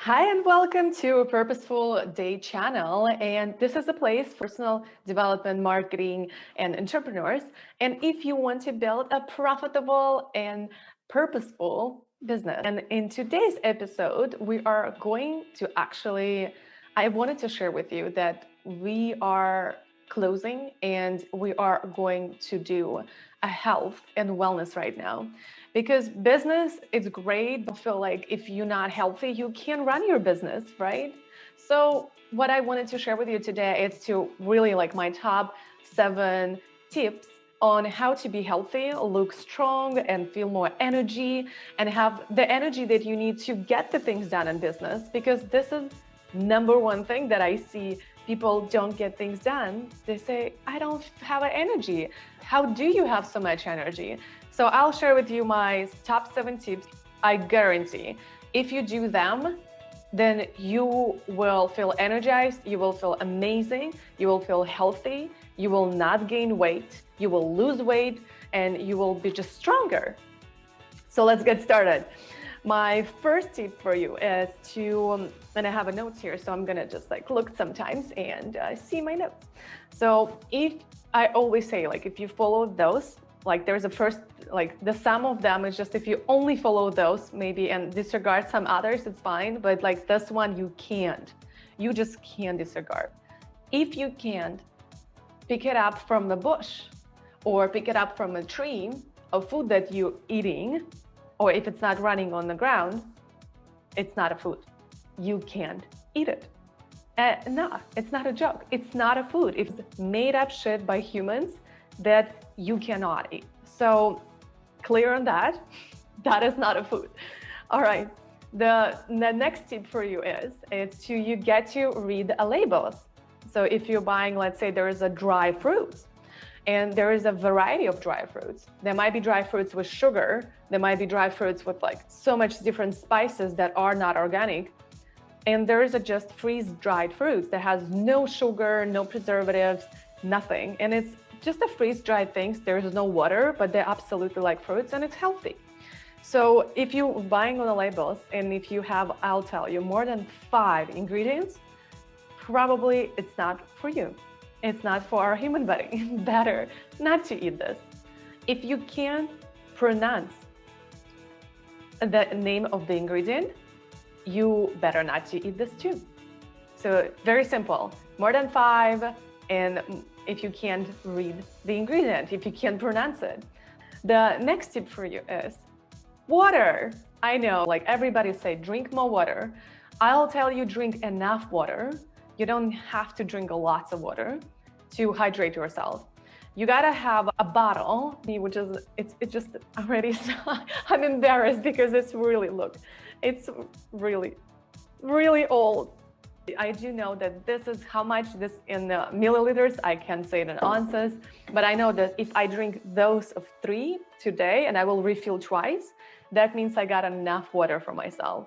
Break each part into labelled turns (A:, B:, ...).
A: Hi, and welcome to a Purposeful Day channel. And this is a place for personal development, marketing, and entrepreneurs. And if you want to build a profitable and purposeful business. And in today's episode, we are going to I wanted to share with you that we are closing and we are going to do a health and wellness right now. Because business is great. I feel like if you're not healthy, you can't run your business, right? So what I wanted to share with you today is to really like my top 7 tips on how to be healthy, look strong, and feel more energy, and have the energy that you need to get the things done in business. Because this is number one thing that I see people don't get things done. They say, I don't have energy. How do you have so much energy? So I'll share with you my top 7 tips. I guarantee if you do them, then you will feel energized, you will feel amazing, you will feel healthy, you will not gain weight, you will lose weight, and you will be just stronger. So let's get started. My first tip for you is and I have a notes here, so I'm gonna just like look sometimes and see my notes. So if I always say, like, if you follow those, like there's a first, like the sum of them is just if you only follow those maybe and disregard some others, it's fine. But like this one, you just can't disregard. If you can't pick it up from the bush or pick it up from a tree of food that you're eating, or if it's not running on the ground, it's not a food. You can't eat it. No, it's not a joke. It's not a food. It's made up shit by humans that you cannot eat. So clear on that. That is not a food. All right. The next tip for you is you get to read the labels. So if you're buying, let's say there is a dry fruit, and there is a variety of dry fruits. There might be dry fruits with sugar. There might be dry fruits with like so much different spices that are not organic. And there is a just freeze-dried fruits that has no sugar, no preservatives, nothing. And it's just a freeze-dried things. There is no water, but they're absolutely like fruits and it's healthy. So if you're buying on the labels and if you have, I'll tell you, more than 5 ingredients, probably it's not for you. It's not for our human body. Better not to eat this. If you can't pronounce the name of the ingredient, you better not to eat this too. So very simple, more than 5, and if you can't read the ingredient, if you can't pronounce it. The next tip for you is water. I know, like everybody say, drink more water. I'll tell you, drink enough water. You don't have to drink lots of water to hydrate yourself. You gotta have a bottle, which is, it's just already, I'm embarrassed because it's really really old. I do know that this is how much this in milliliters, I can't say it in ounces, but I know that if I drink those of 3 today and I will refill twice, that means I got enough water for myself.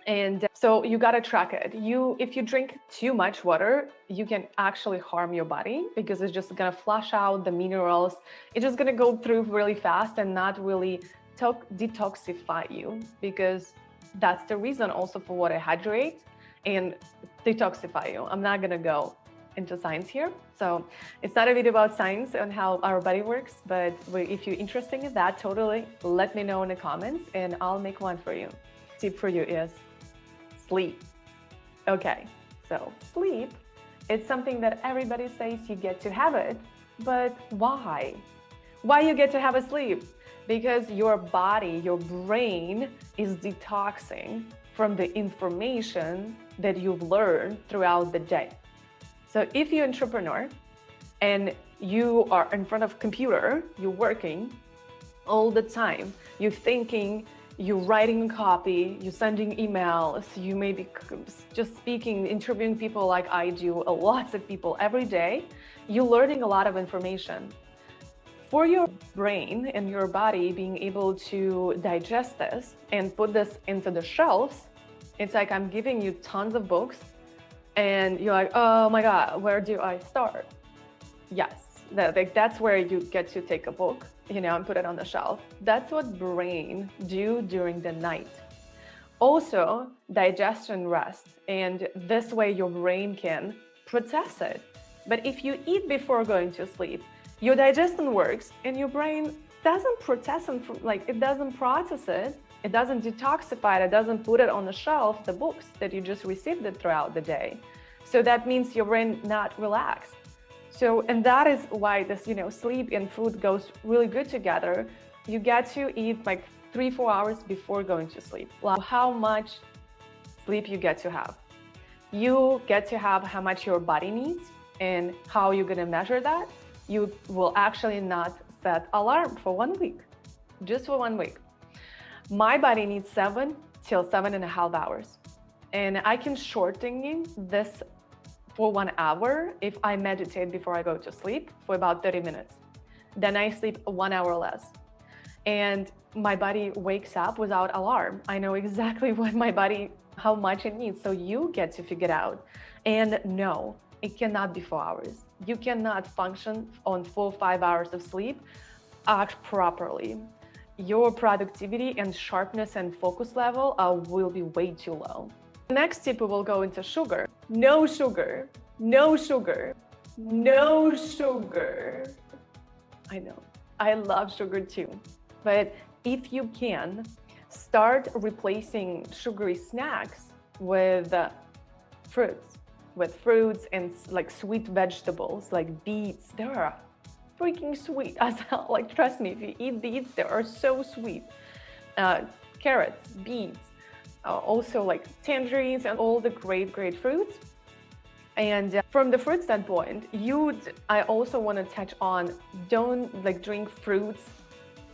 A: And so you got to track it. If you drink too much water, you can actually harm your body because it's just going to flush out the minerals. It's just going to go through really fast and not really detoxify you, because that's the reason also for water hydrate and detoxify you. I'm not going to go into science here. So it's not a video about science and how our body works, but if you're interested in that, totally let me know in the comments and I'll make one for you. Tip for you is sleep. Okay, so sleep, it's something that everybody says you get to have it, but why? Why you get to have a sleep? Because your body, your brain is detoxing from the information that you've learned throughout the day. So if you're an entrepreneur and you are in front of a computer, you're working all the time, you're thinking, you're writing copy, you're sending emails, you may be just speaking, interviewing people like I do, lots of people every day, you're learning a lot of information. For your brain and your body being able to digest this and put this into the shelves, it's like I'm giving you tons of books and you're like, oh my God, where do I start? Yes, that's where you get to take a book, and put it on the shelf. That's what brain do during the night. Also, digestion rest, and this way your brain can process it. But if you eat before going to sleep, your digestion works and your brain doesn't process it, like it doesn't process it, it doesn't detoxify it, it doesn't put it on the shelf, the books that you just received it throughout the day. So that means your brain not relaxed. So, and that is why this, sleep and food goes really good together. You get to eat like 3-4 hours before going to sleep. How much sleep you get to have? You get to have how much your body needs, and how you're gonna measure that. You will actually not set alarm for 1 week, just for 1 week. My body needs 7 till 7.5 hours. And I can shorten this for 1 hour if I meditate before I go to sleep for about 30 minutes. Then I sleep 1 hour less. And my body wakes up without alarm. I know exactly what my body, how much it needs. So you get to figure it out. And no, it cannot be 4 hours. You cannot function on 4-5 hours of sleep, act properly. Your productivity and sharpness and focus level will be way too low. Next tip, we will go into sugar. No sugar, no sugar, no sugar. I know, I love sugar too. But if you can, start replacing sugary snacks with fruits and like sweet vegetables like beets. They are freaking sweet as hell. Like, trust me, if you eat beets, they are so sweet. Carrots, beets, also like tangerines and all the great fruits. And from the fruit standpoint, I also want to touch on, don't drink fruits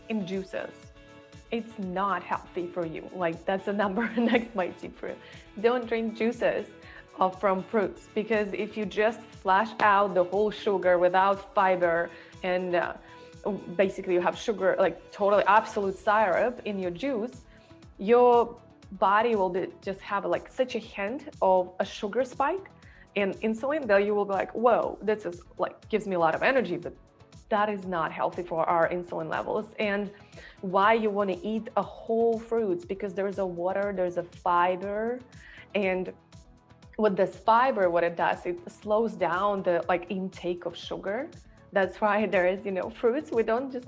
A: in juices. It's not healthy for you. Like, that's the next my tip for you. Don't drink juices from fruits, because if you just flash out the whole sugar without fiber, and basically you have sugar, like totally absolute syrup in your juice, your body will just have like such a hint of a sugar spike and insulin that you will be like, whoa, this is like gives me a lot of energy, but that is not healthy for our insulin levels. And why you want to eat a whole fruits, because there's a water, there's a fiber, and with this fiber, what it does, it slows down the intake of sugar. That's why there is, fruits. We don't just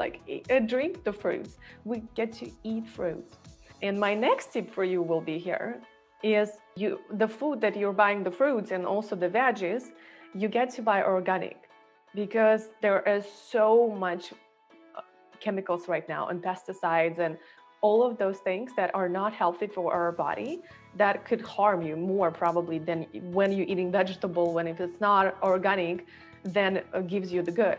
A: drink the fruits. We get to eat fruits. And my next tip for you will be here is the food that you're buying, the fruits and also the veggies, you get to buy organic, because there is so much chemicals right now and pesticides and all of those things that are not healthy for our body, that could harm you more probably than when you're eating vegetable, when if it's not organic, then it gives you the good.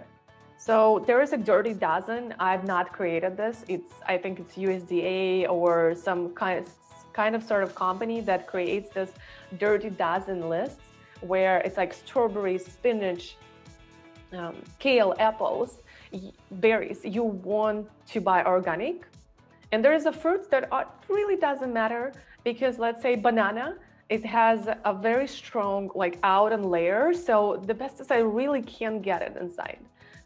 A: So there is a dirty dozen. I've not created this. I think it's USDA or some kind of sort of company that creates this dirty dozen lists, where it's like strawberries, spinach, kale, apples, berries. You want to buy organic. And there is a fruit that really doesn't matter, because let's say banana, it has a very strong outer layer, so the pesticide really can't get it inside.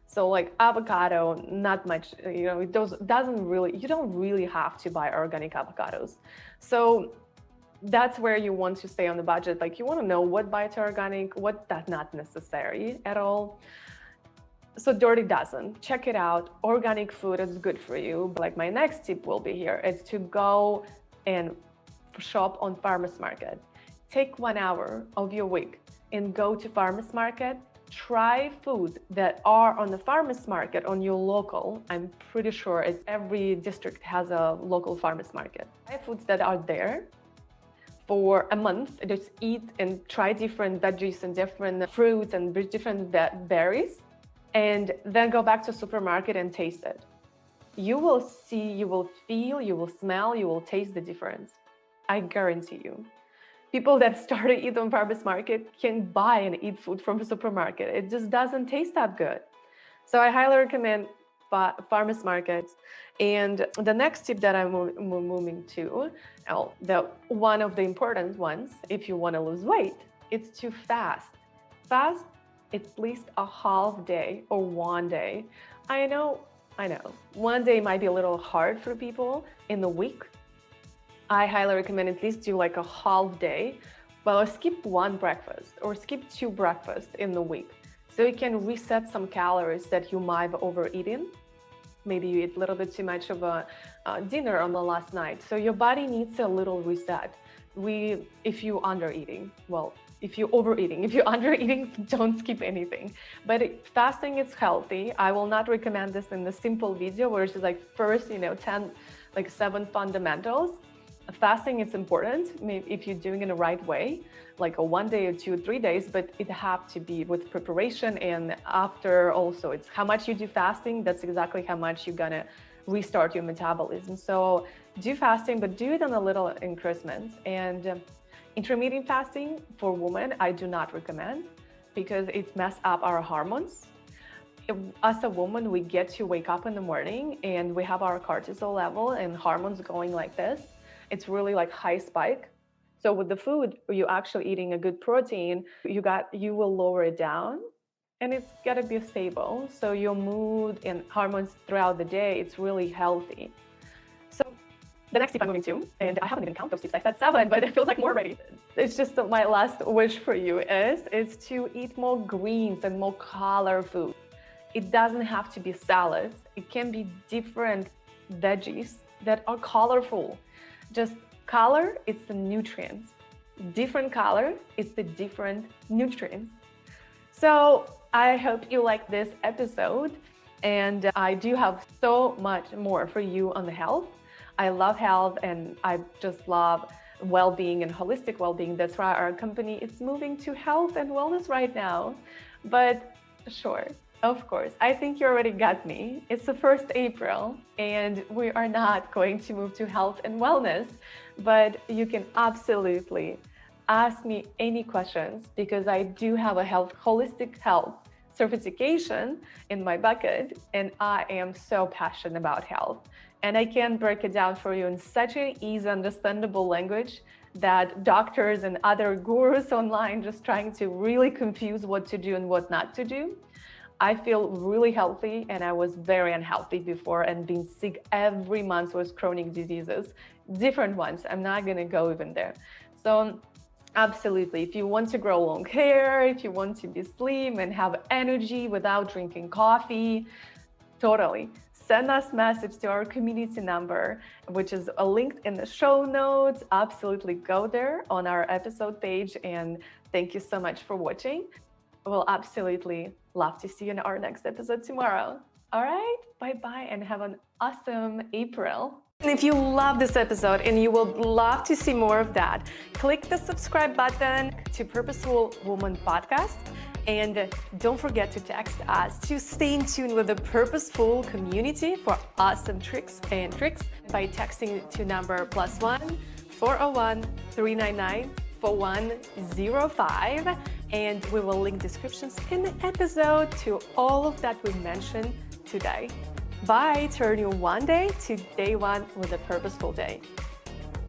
A: So like avocado, not much, you don't really have to buy organic avocados. So that's where you want to stay on the budget. Like, you want to know what bites are organic, what that's not necessary at all. So Dirty Dozen, check it out. Organic food is good for you. But my next tip will be here, is to go and shop on farmers market. Take 1 hour of your week and go to farmers market. Try food that are on the farmers market on your local. I'm pretty sure every district has a local farmers market. Try foods that are there for a month. Just eat and try different veggies and different fruits and different berries. And then go back to supermarket and taste it. You will see, you will feel, you will smell, you will taste the difference. I guarantee you. People that started eating on farmers market can buy and eat food from a supermarket. It just doesn't taste that good. So I highly recommend farmers markets. And the next tip that I'm moving to, one of the important ones, if you want to lose weight, it's to fast. Fast at least a half day or 1 day. I know, 1 day might be a little hard for people in the week, I highly recommend at least do like a half day, well, skip one breakfast or skip two breakfasts in the week. So you can reset some calories that you might have overeaten. Maybe you eat a little bit too much of a dinner on the last night. So your body needs a little reset. If you undereating, well, if you're overeating, if you're undereating, don't skip anything. But fasting is healthy. I will not recommend this in the simple video where it's just like first, 7 fundamentals. Fasting is important if you're doing it the right way, like a 1 day or 2 or 3 days, but it have to be with preparation. And after also, it's how much you do fasting, that's exactly how much you're gonna restart your metabolism. So do fasting, but do it on a little increments. And intermittent fasting for women, I do not recommend because it messes up our hormones. As a woman, we get to wake up in the morning and we have our cortisol level and hormones going like this. It's really like high spike. So with the food, you're actually eating a good protein, you will lower it down and it's gotta be stable. So your mood and hormones throughout the day, it's really healthy. So the next tip I'm moving to, and I haven't even counted those tips, I said 7, but it feels like more already. It's just my last wish for you is to eat more greens and more color food. It doesn't have to be salads. It can be different veggies that are colorful. Just color, it's the nutrients. Different color, it's the different nutrients. So I hope you like this episode. And I do have so much more for you on the health. I love health and I just love well-being and holistic well-being. That's why our company is moving to health and wellness right now. But sure. Of course, I think you already got me. It's the 1st April and we are not going to move to health and wellness, but you can absolutely ask me any questions because I do have a holistic health certification in my bucket and I am so passionate about health. And I can break it down for you in such an easy, understandable language that doctors and other gurus online just trying to really confuse what to do and what not to do. I feel really healthy and I was very unhealthy before and being sick every month with chronic diseases, different ones. I'm not gonna go even there. So absolutely, if you want to grow long hair, if you want to be slim and have energy without drinking coffee, totally. Send us message to our community number, which is linked in the show notes. Absolutely go there on our episode page. And thank you so much for watching. We'll absolutely love to see you in our next episode tomorrow. All right, bye-bye and have an awesome April. And if you love this episode and you will love to see more of that, click the subscribe button to Purposeful Woman Podcast. And don't forget to text us to stay in tune with the Purposeful community for awesome tricks by texting to number +1 401 399 4105. And we will link descriptions in the episode to all of that we mentioned today. Bye, turn your one day to day one with a purposeful day.